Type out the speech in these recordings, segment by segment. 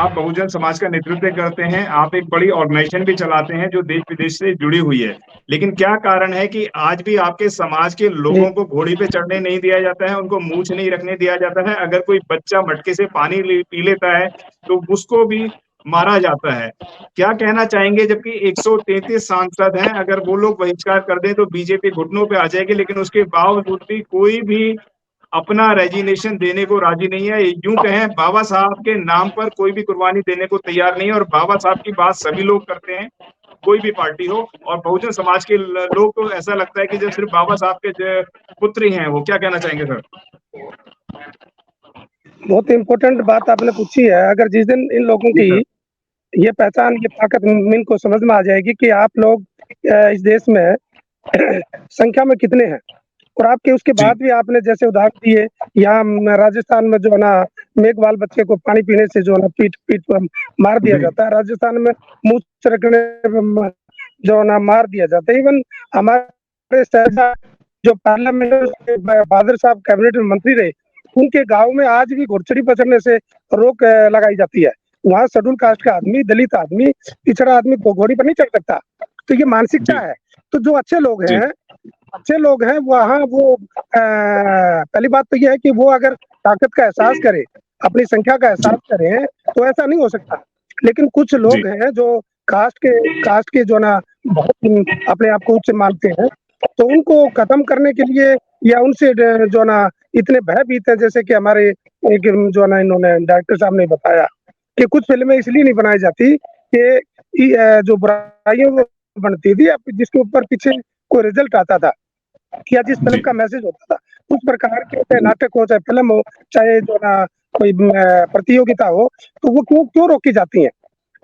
आप बहुजन समाज का नेतृत्व करते हैं, आप एक बड़ी ऑर्गेनाइजेशन भी चलाते हैं जो देश-विदेश से जुड़ी हुई है। लेकिन क्या कारण है कि आज भी आपके समाज के जी। लोगों को घोड़ी पे चढ़ने नहीं दिया जाता है, उनको मूंछ नहीं रखने दिया जाता है? अगर कोई बच्चा मटके से पानी पी लेता है, तो उसको भी मारा जाता है। क्या कहना चाहेंगे जबकि 133 सांसद हैं, अगर वो लोग बहिष्कार कर दें तो बीजेपी घुटनों पे आ जाएगी, लेकिन उसके बावजूद भी कोई भी अपना रेजिग्नेशन देने को राजी नहीं है। यूं कहें बाबा साहब के नाम पर कोई भी कुर्बानी देने को तैयार नहीं है और बाबा साहब की बात सभी लोग करते हैं, कोई भी पार्टी हो, और बहुजन समाज के लोग को ऐसा लगता है कि जो सिर्फ बाबा साहब के पुत्र ही हैं वो। क्या कहना चाहेंगे सर? बहुत इम्पोर्टेंट बात आपने पूछी है। अगर जिस दिन इन लोगों जी की सर। ये पहचान, ये ताकत इनको समझ में आ जाएगी कि आप लोग इस देश में संख्या में कितने हैं, और आपके उसके जी। बाद भी आपने जैसे उदाहरण दिए, यहाँ राजस्थान में जो है ना मेघवाल बच्चे को पानी पीने से जो है ना पीट पीट पर मार दिया जी। जाता है, राजस्थान में मूंछ रखने पे जो है ना मार दिया जाता है। इवन हमारे शहजाद जो पार्लियामेंट में बहादुर साहब कैबिनेट में मंत्री रहे, उनके गांव में आज भी घुड़सड़ी पर चढ़ने से रोक लगाई जाती है। वहाँ शेड्यूल कास्ट का आदमी, दलित आदमी, पिछड़ा आदमी घोड़ी पर नहीं चढ़ सकता। तो ये मानसिकता जी। है। तो जो अच्छे लोग जी। हैं, वहाँ वो पहली बात तो ये है कि वो अगर ताकत का एहसास करें, अपनी संख्या का जी। एहसास करें, तो ऐसा नहीं हो सकता। लेकिन कुछ जी। लोग हैं जो कास्ट के जो ना बहुत अपने आप को उच्च मानते हैं, तो उनको खत्म करने के लिए या उनसे जो ना इतने भयभीत है, जैसे कि हमारे एक जो ना इन्होंने डायरेक्टर साहब ने बताया कि कुछ फिल्में इसलिए नहीं बनाई जाती कि जो बुराइयों बनती थी, जिसके ऊपर पीछे कोई रिजल्ट आता था या जिस फिल्म जी। का मैसेज होता था, उस प्रकार के चाहे नाटक हो, चाहे फिल्म हो, चाहे जो ना कोई प्रतियोगिता हो, तो वो क्यों क्यों रोकी जाती है?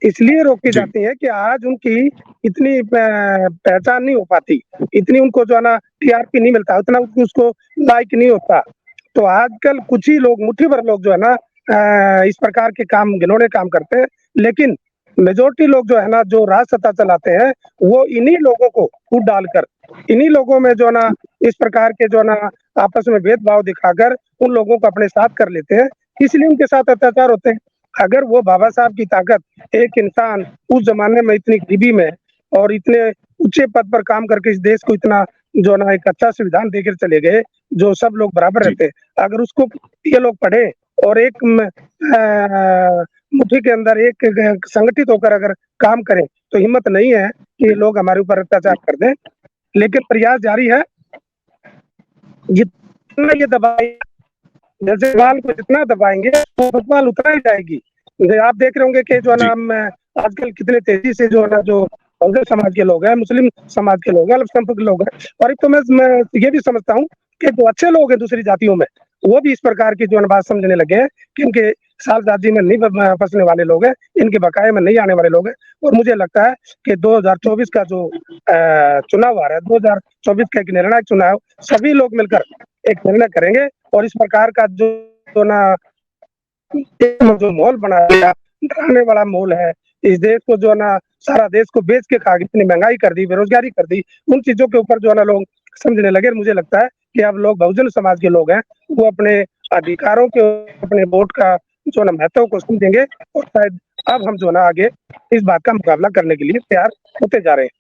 इसलिए रोकी जी। जाती है कि आज उनकी इतनी पहचान नहीं हो पाती, इतनी उनको जो है ना टीआरपी नहीं मिलता, उतना उसको लाइक नहीं होता। तो आजकल कुछ ही लोग, मुट्ठी भर लोग जो है ना इस प्रकार के काम, घिनौने काम करते हैं। लेकिन मेजोरिटी लोग जो है ना, जो राज सत्ता चलाते हैं, वो इन्हीं लोगों को कूट डालकर, इन्हीं लोगों में जो ना इस प्रकार के जो ना आपस में भेदभाव दिखाकर उन लोगों को अपने साथ कर लेते हैं, इसलिए उनके साथ अत्याचार होते हैं। अगर वो बाबा साहब की ताकत, एक इंसान उस जमाने में इतनी गरीबी में और इतने ऊंचे पद पर काम करके इस देश को इतना जो ना एक अच्छा संविधान देकर चले गए, जो सब लोग बराबर जी। रहते हैं, अगर उसको ये लोग पढ़े और एक मुट्ठी के अंदर एक संगठित होकर अगर काम करें, तो हिम्मत नहीं है कि ये लोग हमारे ऊपर अत्याचार कर दें। लेकिन प्रयास जारी है, जितना ये दबाए, जैसे बाल को जितना दबाएंगे तो फुटबॉल उतना ही जाएगी। आप देख रहे होंगे कि जो है ना जी। हम आजकल कितने तेजी से जो है ना, जो बहुजन समाज के लोग हैं, मुस्लिम समाज के लोग हैं, अल्पसंख्यक के लोग हैं, और एक तो मैं ये भी समझता हूँ कि जो अच्छे लोग हैं दूसरी जातियों में, वो भी इस प्रकार की जो है ना बात समझने लगे हैं कि इनके सालजादी में नहीं फंसने वाले लोग हैं, इनके बकाये में नहीं आने वाले लोग हैं। और मुझे लगता है कि 2024 का जो चुनाव आ रहा है, 2024 का एक निर्णायक चुनाव, सभी लोग मिलकर एक निर्णय करेंगे और इस प्रकार का जो ना जो माहौल बना दिया, डराने वाला माहौल है, इस देश को जो है ना सारा देश को बेच के खा गई, इतनी महंगाई कर दी, बेरोजगारी कर दी, उन चीजों के ऊपर जो है ना लोग समझने लगे। मुझे लगता है कि अब लोग, बहुजन समाज के लोग हैं, वो अपने अधिकारों के, अपने वोट का जो ना महत्व को समझेंगे, और शायद अब हम जो ना आगे इस बात का मुकाबला करने के लिए तैयार होते जा रहे हैं।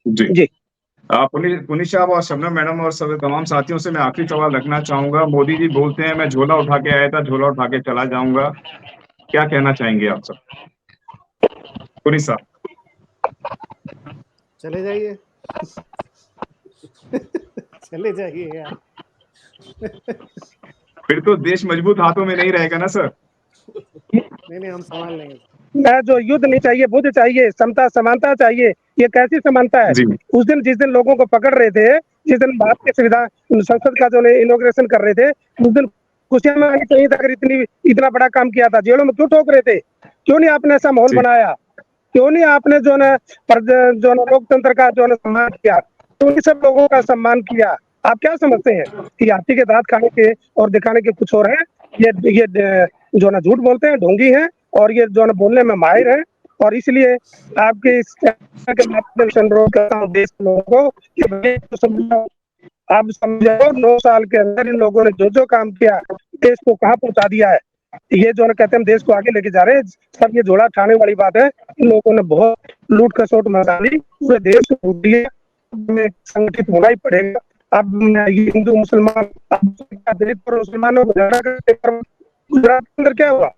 जी। जी। पुनीत साहब और शबनम मैडम और सभी तमाम साथियों से मैं आखिरी सवाल रखना चाहूंगा। मोदी जी बोलते हैं मैं झोला उठा के आया था, झोला उठा के चला जाऊंगा। क्या कहना चाहेंगे आप सब? पुनीत साहब। चले जाइए। चले जाइए यार। फिर तो देश मजबूत हाथों में नहीं रहेगा ना सर? नहीं, हम संभाल लेंगे। जो युद्ध नहीं चाहिए, बुद्ध चाहिए, समता समानता चाहिए। ये कैसी समानता है? जी। उस दिन जिस दिन लोगों को पकड़ रहे थे, जिस दिन भारत के संविधान संसद का जो इनॉग्रेशन कर रहे थे, उस दिन खुशियां मनानी चाहिए था। अगर इतना बड़ा काम किया था, जेलों में क्यों ठोक रहे थे? क्यों नहीं आपने ऐसा माहौल जी। बनाया? क्यों नहीं आपने जो ना लोकतंत्र का जो ना सम्मान किया? क्यों नहीं सब लोगों का सम्मान किया? आप क्या समझते हैं कि हाथी के दांत खाने के और दिखाने के कुछ और है? ये जो ना झूठ बोलते हैं, ढोंगी हैं, और ये जो ना बोलने में माहिर है। और इसलिए आपके इस के माध्यम से अनुरोध करता हूँ देश के लोगों को कि भाई आप समझो, 9 साल के अंदर इन लोगों ने जो जो काम किया, देश को कहाँ पहुंचा दिया है। ये जो है कहते हैं हम देश को आगे लेके जा रहे हैं, सब ये झोला उठाने वाली बात है। इन लोगों ने बहुत लूट खसोट मचा दी, पूरे देश को लूट दिया, हमें संगठित होना ही पड़ेगा। अब ये हिंदू मुसलमान, दलित और मुसलमानों को झगड़ा करके गुजरात के अंदर क्या हुआ,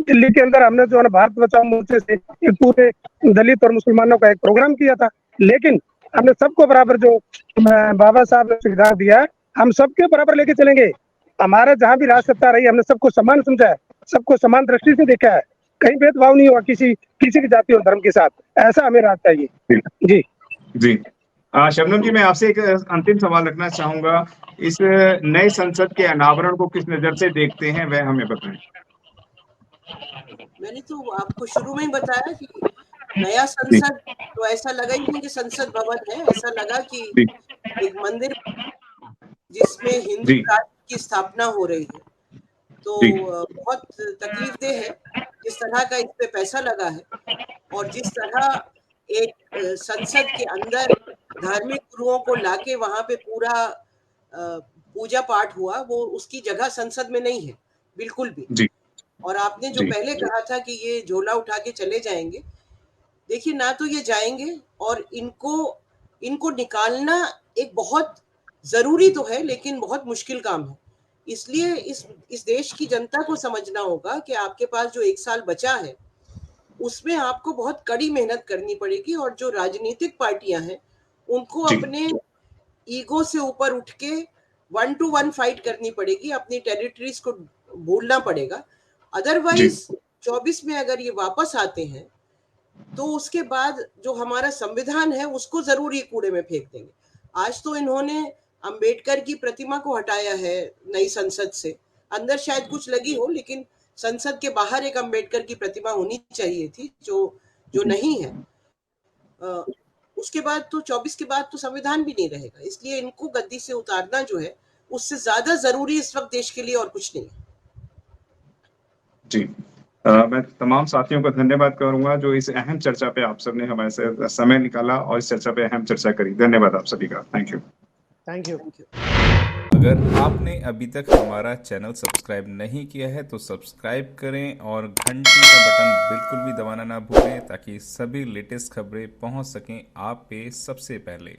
दिल्ली के अंदर हमने जो है भारत बचाओ मोर्चे से एक पूरे दलित और मुसलमानों का एक प्रोग्राम किया था, लेकिन हमने सबको बराबर जो बाबा साहब ने संविधान दिया है, हम सबके बराबर लेके चलेंगे। हमारा जहाँ भी राज सत्ता रही, हमने सबको समान समझा है, सबको समान दृष्टि से देखा है, कहीं भेदभाव नहीं हुआ किसी की जाति और धर्म के साथ। ऐसा हमें राज चाहिए। जी जी। शबनम जी, मैं आपसे एक अंतिम सवाल रखना चाहूंगा। इस नए संसद के अनावरण को किस नजर से देखते हैं, वह हमें बताएं। मैंने तो आपको शुरू में ही बताया कि नया संसद तो ऐसा लगा ही नहीं कि संसद भवन है, ऐसा लगा कि एक मंदिर जिसमें हिंदू राज्य की स्थापना हो रही है। तो बहुत तकलीफदेह है जिस तरह का इस पे पैसा लगा है, और जिस तरह एक संसद के अंदर धार्मिक गुरुओं को लाके वहां पे पूरा पूजा पाठ हुआ, वो उसकी जगह संसद में नहीं है बिल्कुल भी। और आपने जो पहले कहा था कि ये झोला उठा के चले जाएंगे, देखिए ना तो ये जाएंगे, और इनको निकालना एक बहुत जरूरी तो है लेकिन बहुत मुश्किल काम है। इसलिए इस देश की जनता को समझना होगा कि आपके पास जो 1 साल बचा है उसमें आपको बहुत कड़ी मेहनत करनी पड़ेगी, और जो राजनीतिक पार्टियां हैं उनको अपने ईगो से ऊपर उठ के 1 to 1 फाइट करनी पड़ेगी, अपनी टेरिटरीज को भूलना पड़ेगा। अदरवाइज 24 में अगर ये वापस आते हैं तो उसके बाद जो हमारा संविधान है उसको जरूर ये कूड़े में फेंक देंगे। आज तो इन्होंने अंबेडकर की प्रतिमा को हटाया है नई संसद से, अंदर शायद कुछ लगी हो, लेकिन संसद के बाहर एक अंबेडकर की प्रतिमा होनी चाहिए थी जो नहीं है। उसके बाद तो 24 के बाद तो संविधान भी नहीं रहेगा, इसलिए इनको गद्दी से उतारना जो है उससे ज्यादा जरूरी इस वक्त देश के लिए और कुछ नहीं है। जी। मैं तमाम साथियों का धन्यवाद करूंगा जो इस अहम चर्चा पे आप सबने हमारे से समय निकाला और इस चर्चा पे अहम चर्चा करी। धन्यवाद आप सभी का। Thank you. Thank you. अगर आपने अभी तक हमारा चैनल सब्सक्राइब नहीं किया है तो सब्सक्राइब करें और घंटी का बटन बिल्कुल भी दबाना ना भूलें, ताकि सभी लेटेस्ट खबरें पहुंच सकें आप पे सबसे पहले।